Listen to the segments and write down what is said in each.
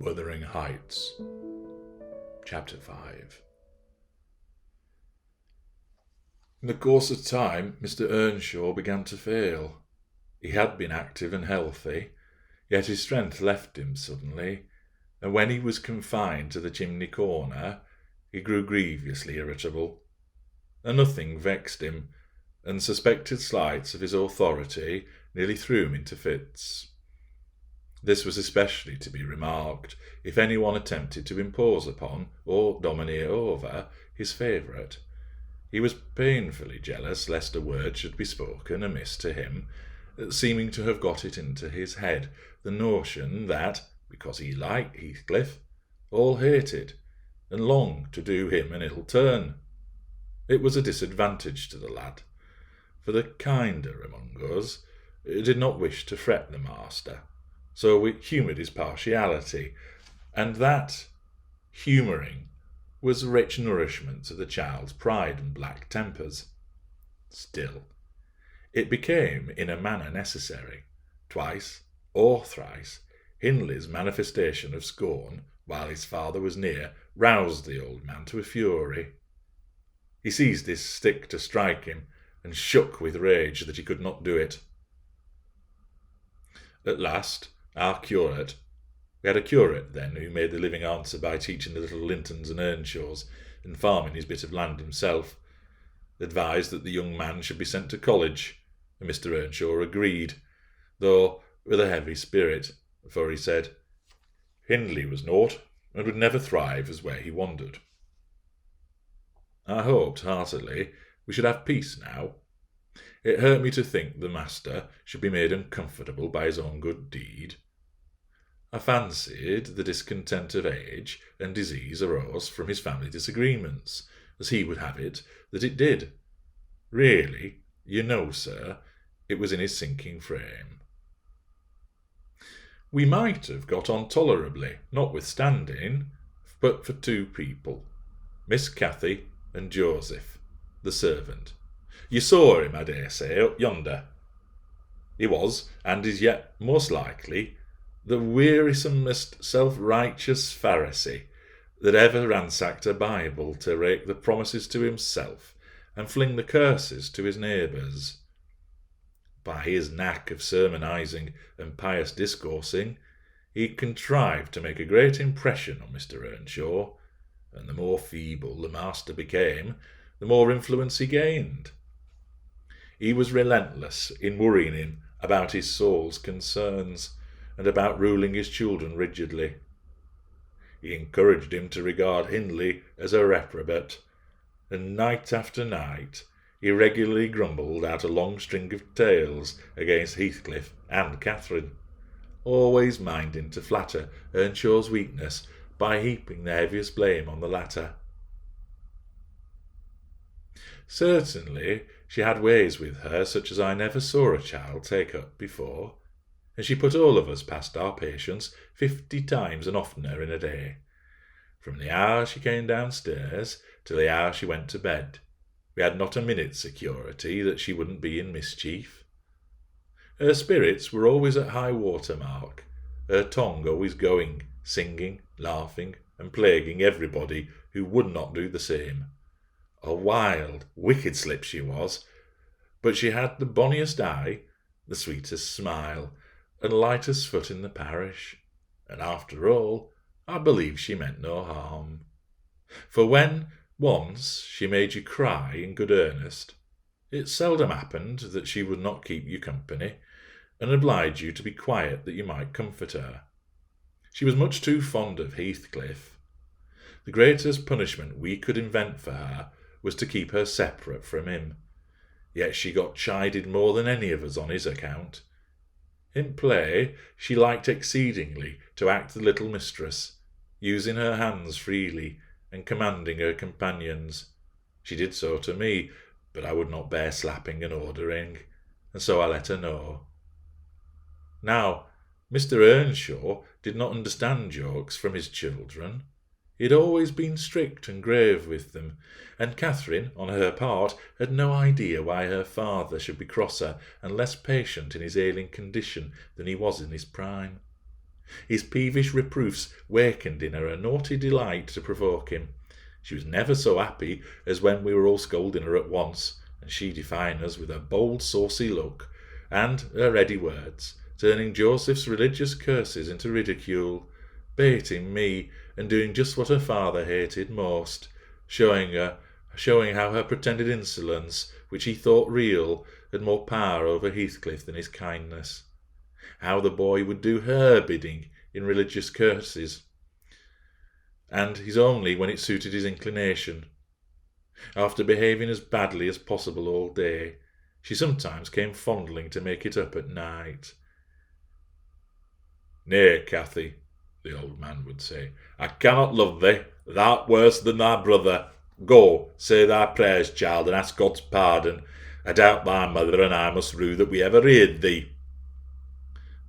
Wuthering Heights. Chapter 5. In the course of time, Mr. Earnshaw began to fail. He had been active and healthy, yet his strength left him suddenly, and when he was confined to the chimney corner, he grew grievously irritable. And nothing vexed him, and suspected slights of his authority nearly threw him into fits. This was especially to be remarked if anyone attempted to impose upon or domineer over his favourite. He was painfully jealous lest a word should be spoken amiss to him, seeming to have got it into his head the notion that, because he liked Heathcliff, all hated, and longed to do him an ill turn. It was a disadvantage to the lad, for the kinder among us did not wish to fret the master, so we humoured his partiality, and that humouring was rich nourishment to the child's pride and black tempers. Still, it became in a manner necessary. Twice or thrice, Hindley's manifestation of scorn, while his father was near, roused the old man to a fury. He seized his stick to strike him, and shook with rage that he could not do it. At last, our curate — we had a curate then who made the living answer by teaching the little Lintons and Earnshaws, and farming his bit of land himself — advised that the young man should be sent to college, and Mr. Earnshaw agreed, though with a heavy spirit, for he said, Hindley was naught, and would never thrive as where he wandered. I hoped heartily we should have peace now. It hurt me to think the master should be made uncomfortable by his own good deed. I fancied the discontent of age and disease arose from his family disagreements, as he would have it that it did. Really, you know, sir, it was in his sinking frame. We might have got on tolerably, notwithstanding, but for two people, Miss Cathy and Joseph, the servant. You saw him, I dare say, up yonder. He was, and is yet most likely, the wearisomest self-righteous Pharisee that ever ransacked a Bible to rake the promises to himself and fling the curses to his neighbours. By his knack of sermonising and pious discoursing, he contrived to make a great impression on Mr. Earnshaw, and the more feeble the master became, the more influence he gained. He was relentless in worrying him about his soul's concerns, and about ruling his children rigidly. He encouraged him to regard Hindley as a reprobate, and night after night he regularly grumbled out a long string of tales against Heathcliff and Catherine, always minding to flatter Earnshaw's weakness by heaping the heaviest blame on the latter. Certainly she had ways with her such as I never saw a child take up before, and she put all of us past our patience 50 times and oftener in a day, from the hour she came downstairs till the hour she went to bed. We had not a minute's security that she wouldn't be in mischief. Her spirits were always at high water mark, her tongue always going, singing, laughing, and plaguing everybody who would not do the same. A wild, wicked slip she was, but she had the bonniest eye, the sweetest smile, and lightest foot in the parish, and after all, I believe she meant no harm. For when once she made you cry in good earnest, it seldom happened that she would not keep you company, and oblige you to be quiet that you might comfort her. She was much too fond of Heathcliff. The greatest punishment we could invent for her was to keep her separate from him, yet she got chided more than any of us on his account. In play she liked exceedingly to act the little mistress, using her hands freely, and commanding her companions. She did so to me, but I would not bear slapping and ordering, and so I let her know. Now, Mr. Earnshaw did not understand jokes from his children. He had always been strict and grave with them, and Catherine, on her part, had no idea why her father should be crosser and less patient in his ailing condition than he was in his prime. His peevish reproofs wakened in her a naughty delight to provoke him. She was never so happy as when we were all scolding her at once, and she defying us with her bold, saucy look, and her ready words, turning Joseph's religious curses into ridicule, baiting me, and doing just what her father hated most, showing how her pretended insolence, which he thought real, had more power over Heathcliff than his kindness. How the boy would do her bidding in religious curses, and his only when it suited his inclination. After behaving as badly as possible all day, she sometimes came fondling to make it up at night. "Nay, Cathy," the old man would say, "I cannot love thee. Thou'rt worse than thy brother. Go, say thy prayers, child, and ask God's pardon. I doubt thy mother and I must rue that we ever reared thee."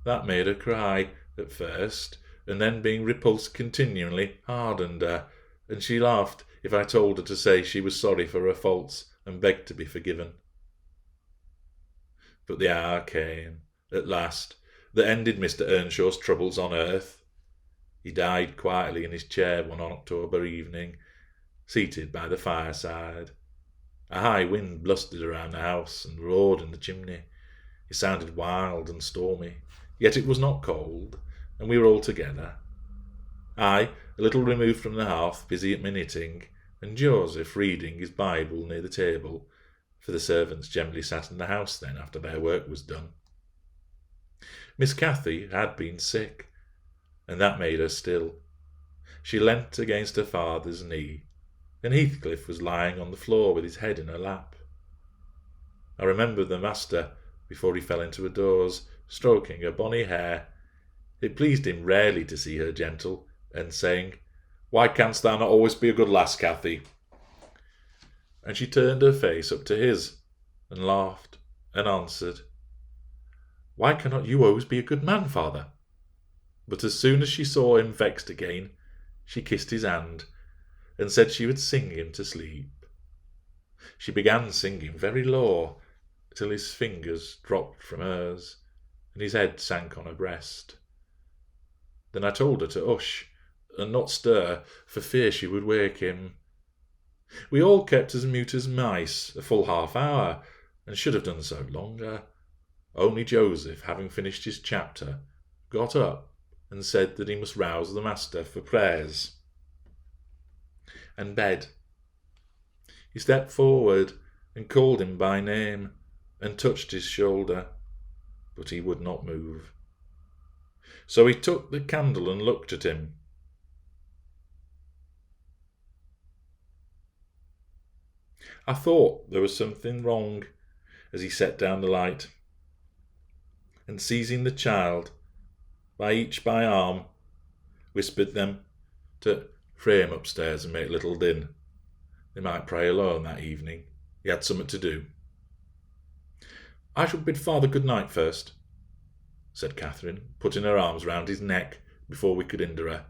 That made her cry, at first, and then being repulsed continually hardened her, and she laughed if I told her to say she was sorry for her faults and begged to be forgiven. But the hour came, at last, that ended Mr. Earnshaw's troubles on earth. He died quietly in his chair one October evening, seated by the fireside. A high wind blustered around the house and roared in the chimney. It sounded wild and stormy, yet it was not cold, and we were all together. I, a little removed from the hearth, busy at my knitting, and Joseph reading his Bible near the table, for the servants generally sat in the house then after their work was done. Miss Cathy had been sick, and that made her still. She leant against her father's knee, and Heathcliff was lying on the floor with his head in her lap. I remember the master, before he fell into a doze, stroking her bonny hair. It pleased him rarely to see her gentle, and saying, "Why canst thou not always be a good lass, Cathy?" And she turned her face up to his, and laughed, and answered, "Why cannot you always be a good man, father?" But as soon as she saw him vexed again, she kissed his hand, and said she would sing him to sleep. She began singing very low, till his fingers dropped from hers, and his head sank on her breast. Then I told her to hush, and not stir, for fear she would wake him. We all kept as mute as mice a full half-hour, and should have done so longer. Only Joseph, having finished his chapter, got up and said that he must rouse the master for prayers and bed. He stepped forward and called him by name, and touched his shoulder, but he would not move. So he took the candle and looked at him. I thought there was something wrong as he set down the light, and seizing the child by arm, whispered them to pray him upstairs and make little din. They might pray alone that evening. He had something to do. "I shall bid father good night first," said Catherine, putting her arms round his neck before we could hinder her.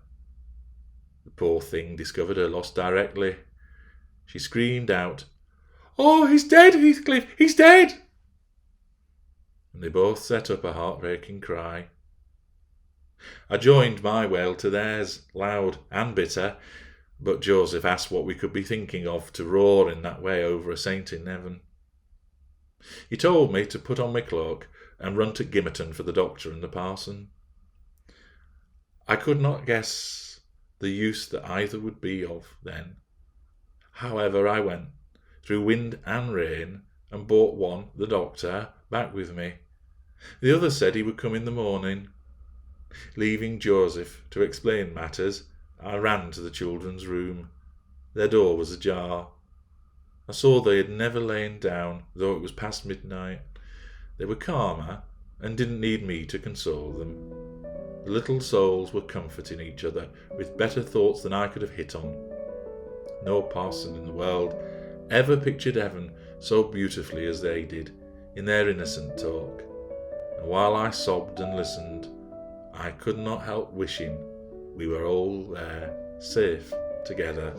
The poor thing discovered her loss directly. She screamed out, "Oh, he's dead, Heathcliff, he's dead!" And they both set up a heartbreaking cry. I joined my wail to theirs, loud and bitter, but Joseph asked what we could be thinking of to roar in that way over a saint in heaven. He told me to put on my cloak and run to Gimmerton for the doctor and the parson. I could not guess the use that either would be of then. However, I went, through wind and rain, and brought one, the doctor, back with me. The other said he would come in the morning. Leaving Joseph to explain matters, I ran to the children's room. Their door was ajar. I saw they had never lain down, though it was past midnight. They were calmer, and didn't need me to console them. The little souls were comforting each other with better thoughts than I could have hit on. No parson in the world ever pictured heaven so beautifully as they did in their innocent talk, and while I sobbed and listened, I could not help wishing we were all there, safe together.